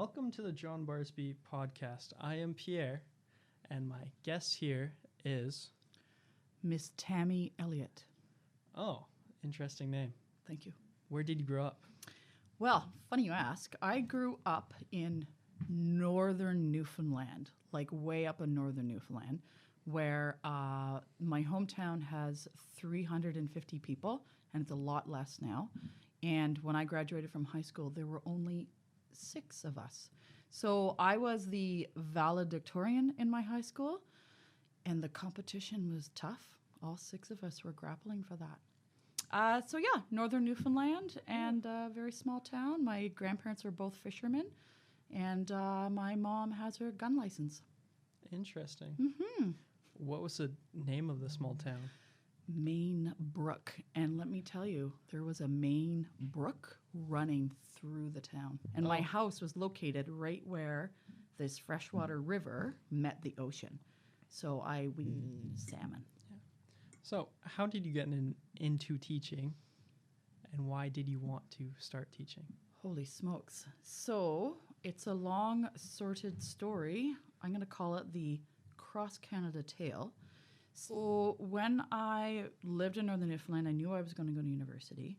Welcome to the John Barsby Podcast. I am Pierre, and my guest here is... Ms.Tammy Elliot. Oh, interesting name. Thank you. Where did you grow up? Well, funny you ask. I grew up in northern Newfoundland, like way up in northern Newfoundland, where my hometown has 350 people, and it's a lot less now. And when I graduated from high school, there were only 6 of us. So I was the valedictorian in my high school, and the competition was tough. All 6 of us were grappling for that. So yeah, northern Newfoundland and a very small town. My grandparents were both fishermen, and my mom has her gun license. Interesting. Mm-hmm. What was the name of the small town? Main Brook. And let me tell you, there was a main brook running through the town. And my house was located right where this freshwater river met the ocean. So we salmon. Yeah. So how did you get into teaching, and why did you want to start teaching? Holy smokes. So it's a long, sorted story. I'm going to call it the cross-Canada tale. So when I lived in northern Newfoundland, I knew I was going to go to university,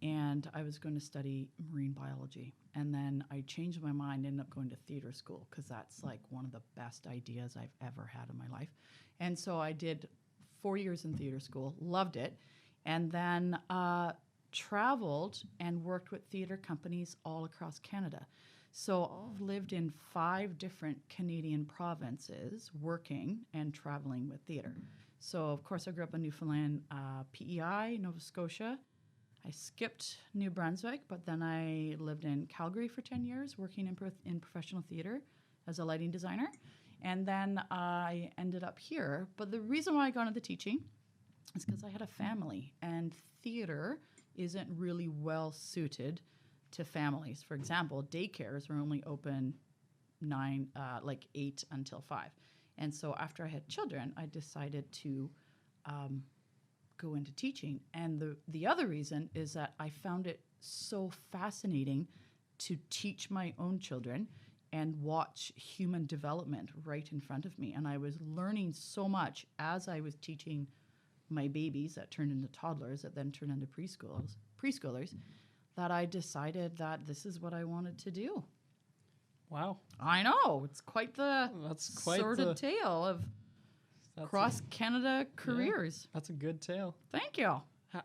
and I was going to study marine biology. And then I changed my mind, ended up going to theater school, because that's like one of the best ideas I've ever had in my life. And so I did 4 years in theater school, loved it, and then traveled and worked with theater companies all across Canada. So I've lived in 5 different Canadian provinces working and traveling with theater. So, of course, I grew up in Newfoundland, PEI, Nova Scotia. I skipped New Brunswick, but then I lived in Calgary for 10 years working in professional theater as a lighting designer. And then I ended up here. But the reason why I got into teaching is because I had a family, and theater isn't really well suited to families. For example, daycares are only open 8 until 5. And so after I had children, I decided to go into teaching. And the other reason is that I found it so fascinating to teach my own children and watch human development right in front of me. And I was learning so much as I was teaching my babies that turned into toddlers, that then turned into preschoolers, that I decided that this is what I wanted to do. Wow. I know. It's quite the sordid tale of cross-Canada careers. Yeah, that's a good tale. Thank you.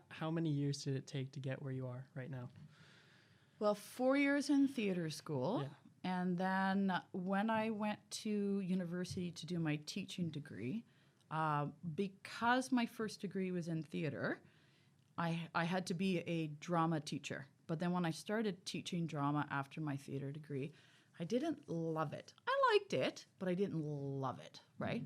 How many years did it take to get where you are right now? Well, 4 years in theater school. Yeah. And then when I went to university to do my teaching degree, because my first degree was in theater, I had to be a drama teacher. But then when I started teaching drama after my theater degree, I didn't love it. I liked it, but I didn't love it, right?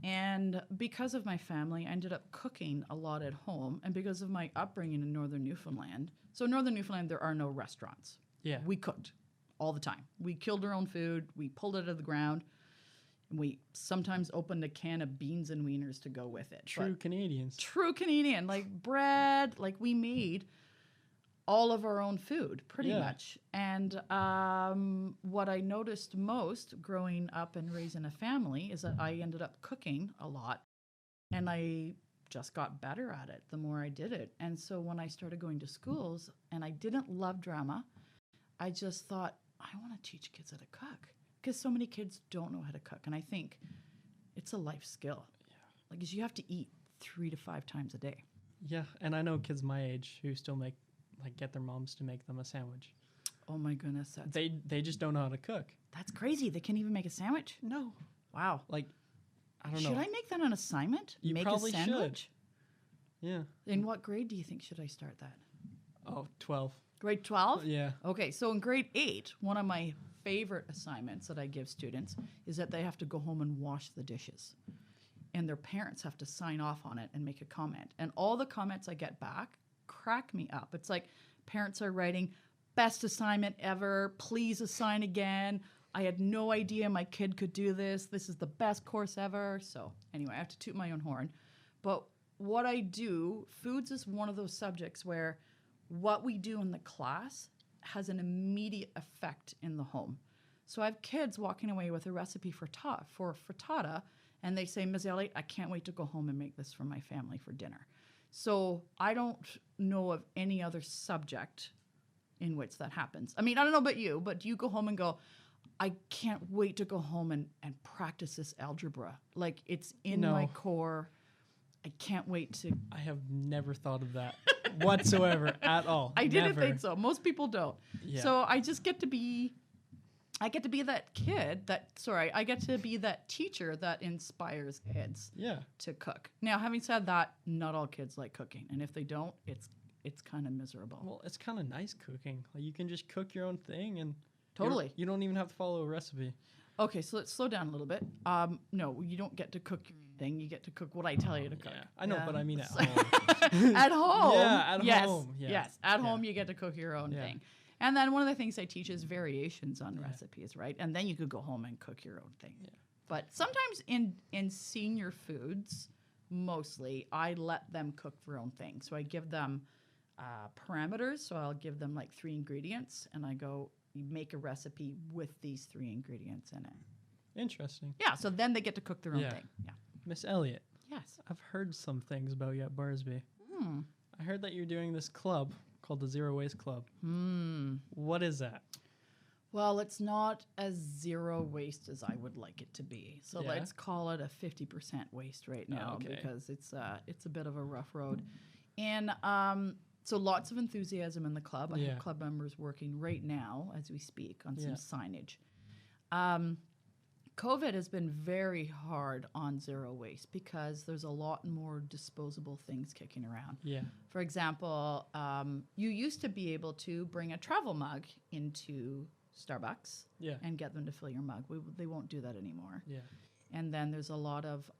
And because of my family, I ended up cooking a lot at home. And because of my upbringing in northern Newfoundland, so northern Newfoundland, there are no restaurants. Yeah. We cooked all the time. We killed our own food. We pulled it out of the ground. And we sometimes opened a can of beans and wieners to go with it. True Canadians. True Canadian. Like bread, like we made all of our own food, pretty much. And what I noticed most growing up and raising a family is that I ended up cooking a lot. And I just got better at it the more I did it. And so when I started going to schools and I didn't love drama, I just thought, I want to teach kids how to cook. Because so many kids don't know how to cook. And I think it's a life skill. Yeah. Like, 'cause you have to eat 3 to 5 times a day. Yeah, and I know kids my age who still get their moms to make them a sandwich. Oh my goodness. They just don't know how to cook. That's crazy. They can't even make a sandwich? No. Wow. Like, I don't know. Should I make that an assignment? You make probably a sandwich? should. Yeah. In what grade do you think should I start that? Oh, 12. Grade 12? Yeah. Okay, so in grade 8, one of my favorite assignments that I give students is that they have to go home and wash the dishes. And their parents have to sign off on it and make a comment. And all the comments I get back crack me up. It's like parents are writing, best assignment ever, please assign again. I had no idea my kid could do this. This is the best course ever. So anyway, I have to toot my own horn. But what I do, foods is one of those subjects where what we do in the class has an immediate effect in the home. So I have kids walking away with a recipe for frittata, and they say, Ms. Elliot, I can't wait to go home and make this for my family for dinner. So I don't know of any other subject in which that happens. I mean, I don't know about you, but do you go home and go, I can't wait to go home and practice this algebra. Like, it's in No. my core. I can't wait to. I have never thought of that whatsoever at all. I didn't Never. think so. Most people don't. Yeah. So I just get to be. I get to be that kid I get to be that teacher that inspires kids Yeah. to cook. Now, having said that, not all kids like cooking. And if they don't, it's kind of miserable. Well, it's kind of nice cooking. Like, you can just cook your own thing and Totally. you don't even have to follow a recipe. Okay, so let's slow down a little bit. No, you don't get to cook your thing. You get to cook what I tell you to cook. Yeah. I know, but I mean at So- home. At home. Yeah, at yes, home, yeah. Yes, at Yeah. home you get to cook your own Yeah. thing. And then one of the things I teach is variations on Yeah. recipes, right? And then you could go home and cook your own thing. Yeah. But sometimes in senior foods, mostly, I let them cook their own thing. So I give them parameters. So I'll give them like 3 ingredients, and I go, you make a recipe with these 3 ingredients in it. Interesting. Yeah, so then they get to cook their own Yeah. thing. Yeah. Miss Elliot, Yes. I've heard some things about you at Barsby. Hmm. I heard that you're doing this club called the Zero Waste Club. Hmm. What is that? Well, it's not as zero waste as I would like it to be. So Yeah. let's call it a 50% waste right now okay. because it's a bit of a rough road. And so lots of enthusiasm in the club. I Yeah. have club members working right now as we speak on some Yeah. signage. COVID has been very hard on zero waste because there's a lot more disposable things kicking around. Yeah. For example, you used to be able to bring a travel mug into Starbucks Yeah. and get them to fill your mug. They won't do that anymore. Yeah. And then there's a lot of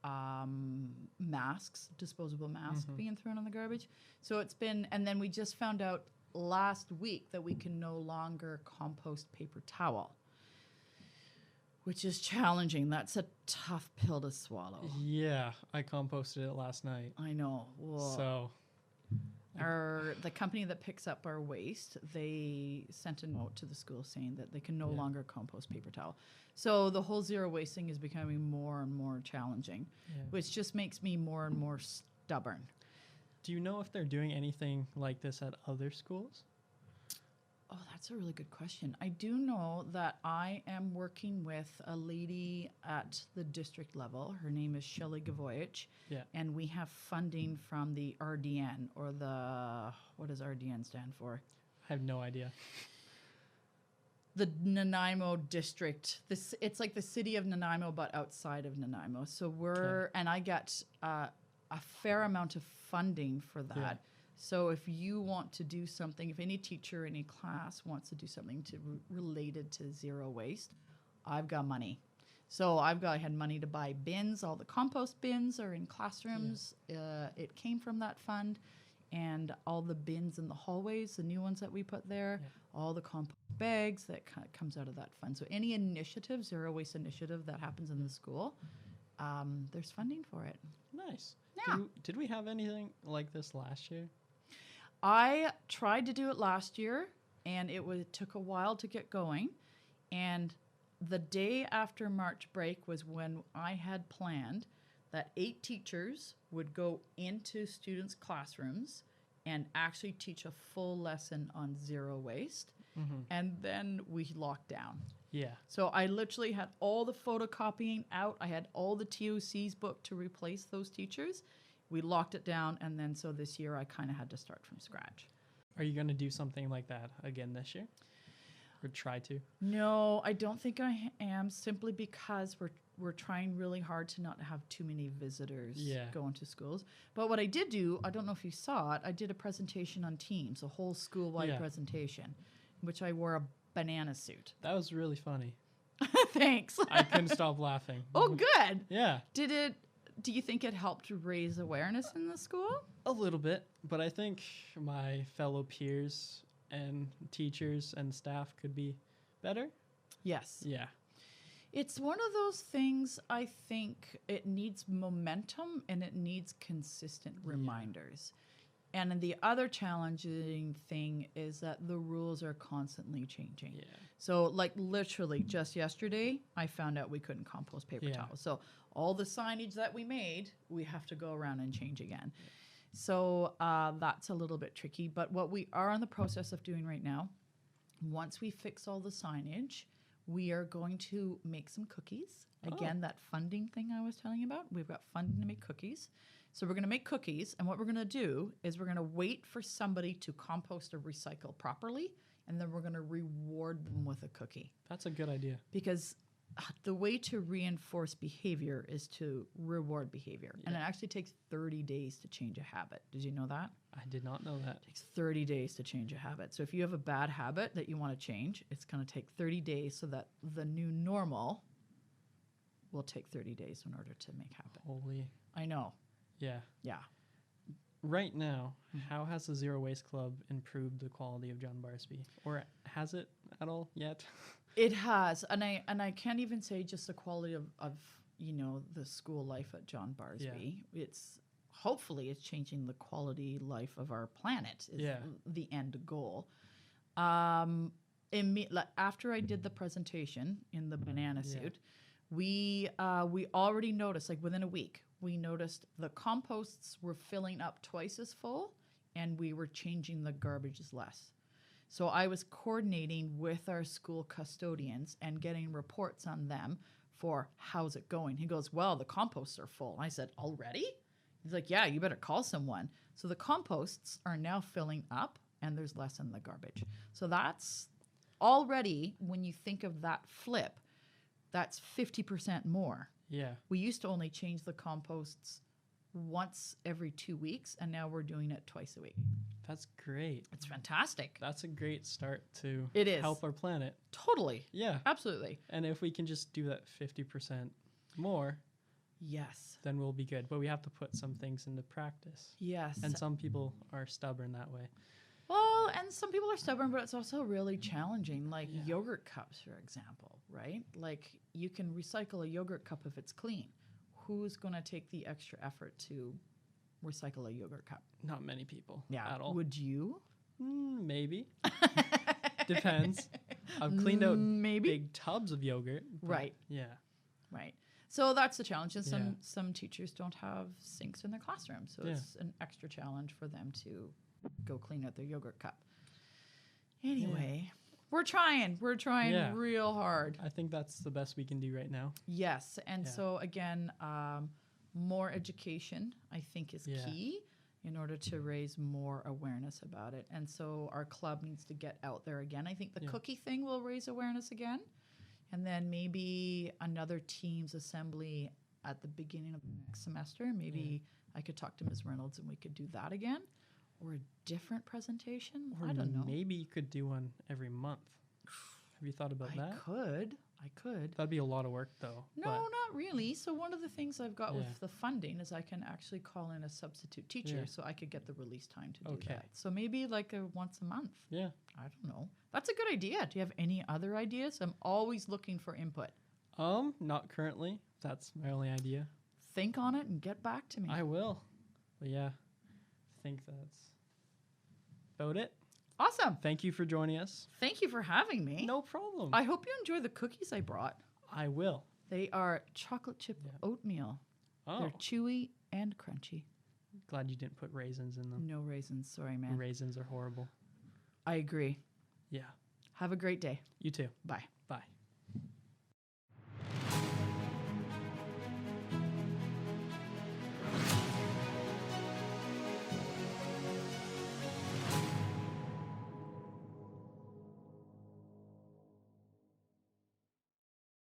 masks, disposable masks being thrown in the garbage. So it's been, and then we just found out last week that we can no longer compost paper towel, which is challenging. That's a tough pill to swallow. Yeah. I composted it last night. I know. Whoa. So, The company that picks up our waste, they sent a note to the school saying that they can no Yeah. longer compost paper towel. So the whole zero waste thing is becoming more and more challenging, yeah. which just makes me more and more stubborn. Do you know if they're doing anything like this at other schools? Oh, that's a really good question. I do know that I am working with a lady at the district level. Her name is Shelley Gavoyich. Yeah. And we have funding from the RDN, or what does RDN stand for? I have no idea. The Nanaimo district. It's like the city of Nanaimo, but outside of Nanaimo. So and I get a fair amount of funding for that. Yeah. So if you want to do something, if any teacher, any class wants to do something related to zero waste, I've got money. So I had money to buy bins. All the compost bins are in classrooms. It came from that fund. And all the bins in the hallways, the new ones that we put there, all the compost bags, that comes out of that fund. So any initiative, zero waste initiative that happens in the school, there's funding for it. Nice. Yeah. Did we have anything like this last year? I tried to do it last year, and it took a while to get going. And the day after March break was when I had planned that 8 teachers would go into students' classrooms and actually teach a full lesson on zero waste. Mm-hmm. And then we locked down. Yeah. So I literally had all the photocopying out. I had all the TOCs booked to replace those teachers. We locked it down, and then so this year I kind of had to start from scratch. Are you going to do something like that again this year? Or try to? No, I don't think I am, simply because we're trying really hard to not have too many visitors going to schools. But what I did do, I don't know if you saw it, I did a presentation on Teams, a whole school-wide presentation, in which I wore a banana suit. That was really funny. Thanks. I couldn't stop laughing. Oh, good. Yeah. Do you think it helped raise awareness in the school? A little bit, but I think my fellow peers and teachers and staff could be better. Yes. Yeah. It's one of those things, I think it needs momentum and it needs consistent reminders. And then the other challenging thing is that the rules are constantly changing. Yeah. So, like, literally just yesterday, I found out we couldn't compost paper Yeah. towels. So, all the signage that we made, we have to go around and change again. So, that's a little bit tricky. But what we are in the process of doing right now, once we fix all the signage, we are going to make some cookies. Again, that funding thing I was telling you about, we've got funding to make cookies. So we're going to make cookies, and what we're going to do is we're going to wait for somebody to compost or recycle properly, and then we're going to reward them with a cookie. That's a good idea. Because the way to reinforce behavior is to reward behavior. And it actually takes 30 days to change a habit. Did you know that? I did not know that. It takes 30 days to change a habit. So if you have a bad habit that you want to change, it's going to take 30 days so that the new normal will take 30 days in order to make happen. Holy. I know. Yeah. Yeah. Right now, how has the Zero Waste Club improved the quality of John Barsby? Or has it at all yet? It has. And I can't even say just the quality of you know, the school life at John Barsby. Yeah. It's hopefully it's changing the quality life of our planet is the end goal. After I did the presentation in the banana suit, we already noticed, like within a week, we noticed the composts were filling up twice as full and we were changing the garbages less. So I was coordinating with our school custodians and getting reports on them for how's it going. He goes, well, the composts are full. And I said, already? He's like, yeah, you better call someone. So the composts are now filling up and there's less in the garbage. So that's already, when you think of that flip, that's 50% more. Yeah. We used to only change the composts once every 2 weeks, and now we're doing it twice a week. That's great. It's fantastic. That's a great start to It is. help our planet. Totally. Yeah. Absolutely. And if we can just do that 50% more, yes, then we'll be good. But we have to put some things into practice. Yes. And some people are stubborn that way. Well, and some people are stubborn, but it's also really challenging. Like yogurt cups, for example, right? Like you can recycle a yogurt cup if it's clean. Who's going to take the extra effort to recycle a yogurt cup? Not many people at all. Would you? Maybe. Depends. I've cleaned out big tubs of yogurt. Right. Yeah. Right. So that's the challenge. And some teachers don't have sinks in their classroom. So it's an extra challenge for them to go clean out their yogurt cup. Anyway, we're trying. We're trying real hard. I think that's the best we can do right now. Yes. And so, again, more education, I think, is key in order to raise more awareness about it. And so our club needs to get out there again. I think the cookie thing will raise awareness again. And then maybe another team's assembly at the beginning of the next semester. Maybe I could talk to Ms. Reynolds and we could do that again. Or a different presentation? Or I don't know. Maybe you could do one every month. Have you thought about that? I could. That'd be a lot of work, though. No, not really. So one of the things I've got with the funding is I can actually call in a substitute teacher so I could get the release time to do that. So maybe like once a month. Yeah. I don't know. That's a good idea. Do you have any other ideas? I'm always looking for input. Not currently. That's my only idea. Think on it and get back to me. I will. But yeah, I think that's about it. Awesome. Thank you for joining us. Thank you for having me. No problem. I hope you enjoy the cookies I brought. I will. They are chocolate chip oatmeal. Oh. They're chewy and crunchy. Glad you didn't put raisins in them. No raisins. Sorry, man. Raisins are horrible. I agree. Yeah. Have a great day. You too. Bye. Bye.